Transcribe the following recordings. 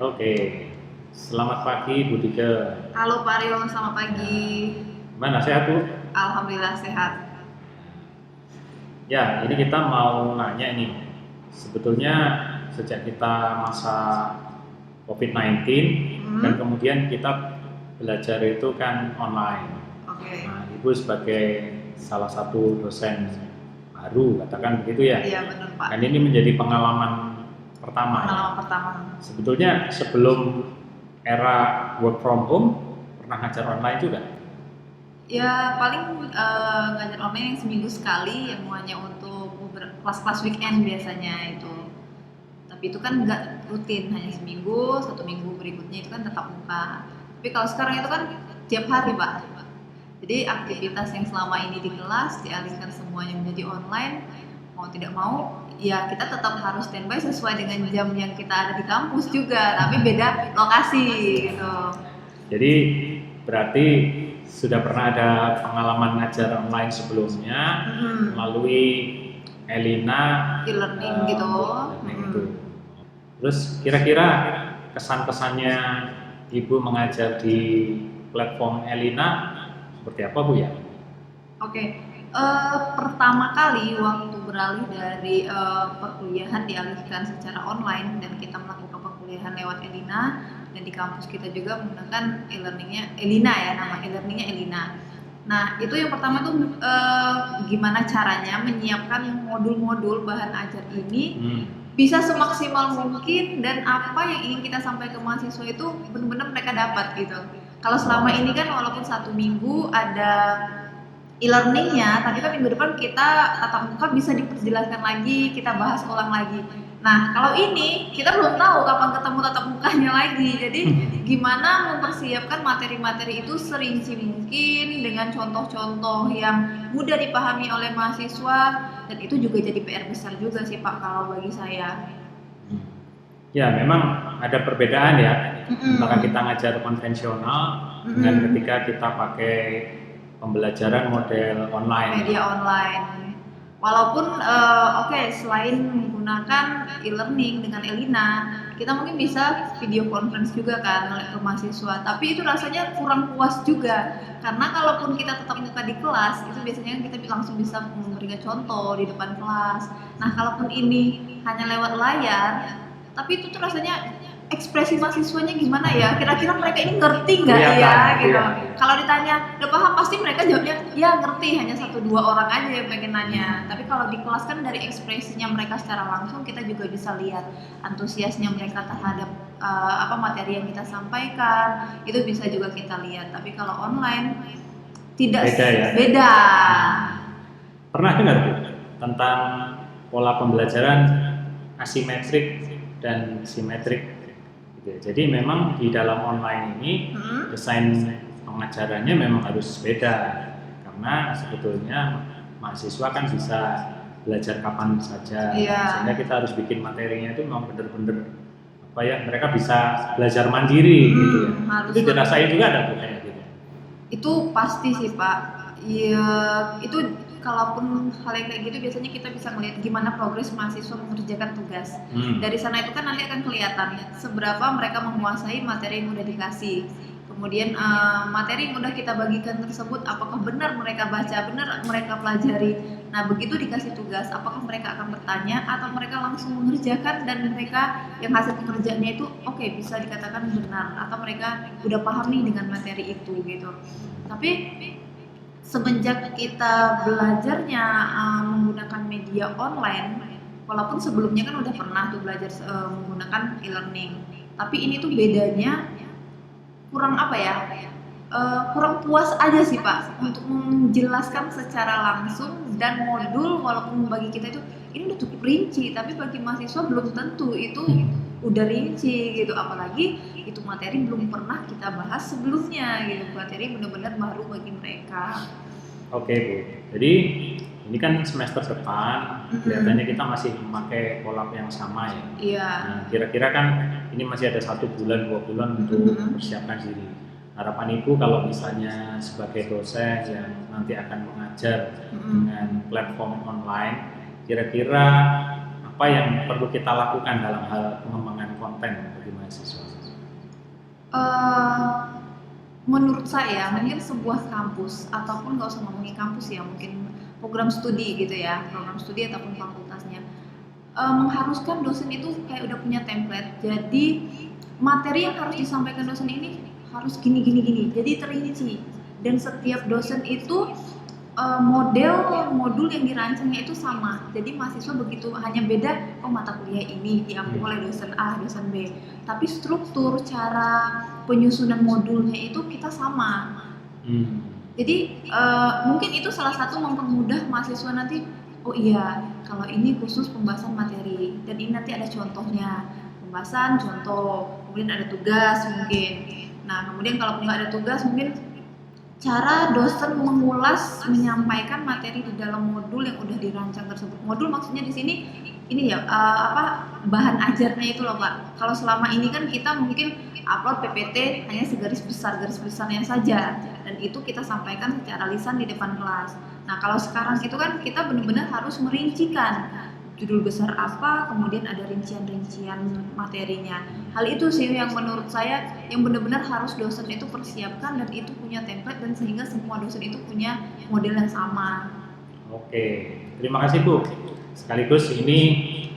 Oke, selamat pagi Bu Dike. Halo Pak Rio, selamat pagi. Ya, gimana sehat Bu? Alhamdulillah sehat. Ya, ini kita mau nanya nih. Sebetulnya sejak kita masa COVID-19 dan Hmm, kemudian kita belajar itu kan online. oke. Nah, Ibu sebagai salah satu dosen baru, katakan begitu ya. Iya benar Pak. Dan ini menjadi pengalaman pertama ya. Pengalaman pertama. Sebetulnya sebelum era work from home pernah ngajar online juga. Ya paling ngajar online yang seminggu sekali, yang hanya untuk kelas-kelas weekend biasanya itu. Tapi itu kan nggak rutin, hanya seminggu, satu minggu berikutnya itu kan tetap muka. Tapi kalau sekarang itu kan tiap hari Pak. Jadi aktivitas yang selama ini di kelas dialihkan semuanya menjadi online, mau tidak mau ya kita tetap harus standby sesuai dengan jam yang kita ada di kampus juga, tapi beda lokasi gitu. Jadi berarti sudah pernah ada pengalaman ngajar online sebelumnya melalui Elina E-learning gitu. learning itu. Terus kira-kira kesan-kesannya Ibu mengajar di platform Elina seperti apa Bu ya? Oke, pertama kali waktu beralih dari perkuliahan dialihkan secara online dan kita melakukan perkuliahan lewat Elina, dan di kampus kita juga menggunakan e-learningnya Elina ya, nama e-learningnya Elina. Nah itu yang pertama tuh gimana caranya menyiapkan modul-modul bahan ajar ini bisa semaksimal mungkin, dan apa yang ingin kita sampaikan ke mahasiswa itu benar-benar mereka dapat gitu. Kalau selama ini kan walaupun satu minggu ada e-learningnya, tapi kan minggu depan kita tatap muka bisa diperjelaskan lagi, kita bahas ulang lagi. Nah, kalau ini kita belum tahu kapan ketemu tatap mukanya lagi. Jadi gimana mempersiapkan materi-materi itu serinci mungkin dengan contoh-contoh yang mudah dipahami oleh mahasiswa, dan itu juga jadi PR besar juga sih Pak kalau bagi saya. Ya, memang ada perbedaan ya antara kita ngajar konvensional dengan ketika kita pakai pembelajaran model online. Media online. Walaupun selain menggunakan e-learning dengan Elina, kita mungkin bisa video conference juga kan ke mahasiswa. Tapi itu rasanya kurang puas juga, karena kalaupun kita tetap muka di kelas, itu biasanya kita langsung bisa memberikan contoh di depan kelas. Nah, kalaupun ini hanya lewat layar, tapi itu tuh rasanya ekspresi mahasiswanya gimana ya, kira-kira mereka ini ngerti nggak ya gitu. Kalau ditanya udah paham, pasti mereka jawabnya ya ngerti, hanya satu dua orang aja yang pengen nanya. Tapi kalau di kelas kan dari ekspresinya mereka secara langsung kita juga bisa lihat antusiasnya mereka terhadap materi yang kita sampaikan, itu bisa juga kita lihat. Tapi kalau online tidak Beda ya? beda. Pernah dengar Bu tentang pola pembelajaran asimetrik dan simetrik gitu ya. Jadi memang di dalam online ini desain pengajarannya memang harus beda, karena sebetulnya mahasiswa kan bisa belajar kapan saja, sehingga kita harus bikin materinya itu memang benar-benar apa ya, mereka bisa belajar mandiri gitu ya. Itu dirasain juga ada Bu kayak gitu? Itu pasti sih Pak. Iya, itu kalaupun hal yang kayak gitu biasanya kita bisa melihat gimana progres mahasiswa mengerjakan tugas. Dari sana itu kan nanti akan kelihatan seberapa mereka menguasai materi yang udah dikasih. Kemudian materi yang udah kita bagikan tersebut apakah benar mereka baca, benar mereka pelajari. Nah, begitu dikasih tugas, apakah mereka akan bertanya atau mereka langsung mengerjakan dan mereka yang hasil pekerjaannya itu bisa dikatakan benar, atau mereka udah paham nih dengan materi itu gitu. Tapi semenjak kita belajarnya menggunakan media online, walaupun sebelumnya kan udah pernah tuh belajar menggunakan e-learning, tapi ini tuh bedanya kurang kurang puas aja sih Pak untuk menjelaskan secara langsung, dan modul walaupun bagi kita itu ini udah cukup rinci, tapi bagi mahasiswa belum tentu itu udah rinci gitu, apalagi itu materi belum pernah kita bahas sebelumnya gitu, materi benar-benar baru bagi mereka. Oke Bu, jadi ini kan semester depan, kelihatannya kita masih memakai pola yang sama ya. Iya. Nah, kira-kira kan ini masih ada 1 bulan 2 bulan untuk mempersiapkan diri. Harapan Ibu kalau misalnya sebagai dosen yang nanti akan mengajar dengan platform online, kira-kira apa yang perlu kita lakukan dalam hal pengembangan konten bagi mahasiswa? Eh, menurut saya mungkin sebuah kampus ataupun nggak usah ngomongin kampus ya, mungkin program studi gitu ya, program studi ataupun fakultasnya mengharuskan dosen itu kayak udah punya template. Jadi materi yang harus disampaikan dosen ini harus gini gini gini. Jadi terinci, dan setiap dosen itu modul yang dirancangnya itu sama. Jadi mahasiswa begitu, hanya beda mata kuliah ini diambil oleh dosen A, dosen B. Tapi struktur cara penyusunan modulnya itu kita sama. Jadi mungkin itu salah satu mempermudah mahasiswa nanti. Oh iya, kalau ini khusus pembahasan materi, dan ini nanti ada contohnya, pembahasan contoh, kemudian ada tugas mungkin. Nah kemudian kalau nggak ada tugas, mungkin cara dosen mengulas menyampaikan materi di dalam modul yang udah dirancang tersebut. Modul maksudnya di sini ini ya bahan ajarnya itu loh Pak. Kalau selama ini kan kita mungkin upload PPT hanya segaris besarnya saja, dan itu kita sampaikan secara lisan di depan kelas. Nah kalau sekarang itu kan kita benar-benar harus merincikan judul besar apa, kemudian ada rincian-rincian materinya. Hal itu sih yang menurut saya yang benar-benar harus dosen itu persiapkan, dan itu punya template, dan sehingga semua dosen itu punya model yang sama. Oke, terima kasih Bu. Sekaligus ini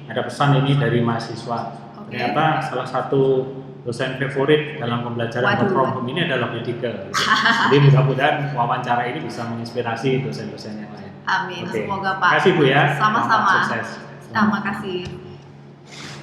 ada pesan ini dari mahasiswa. Oke. Ternyata salah satu dosen favorit dalam pembelajaran work from home ini adalah medical. Jadi mudah-mudahan wawancara ini bisa menginspirasi dosen-dosen yang lain. Amin. Oke. Semoga Pak. Terima kasih Bu ya. Sama-sama. Sukses. Terima kasih.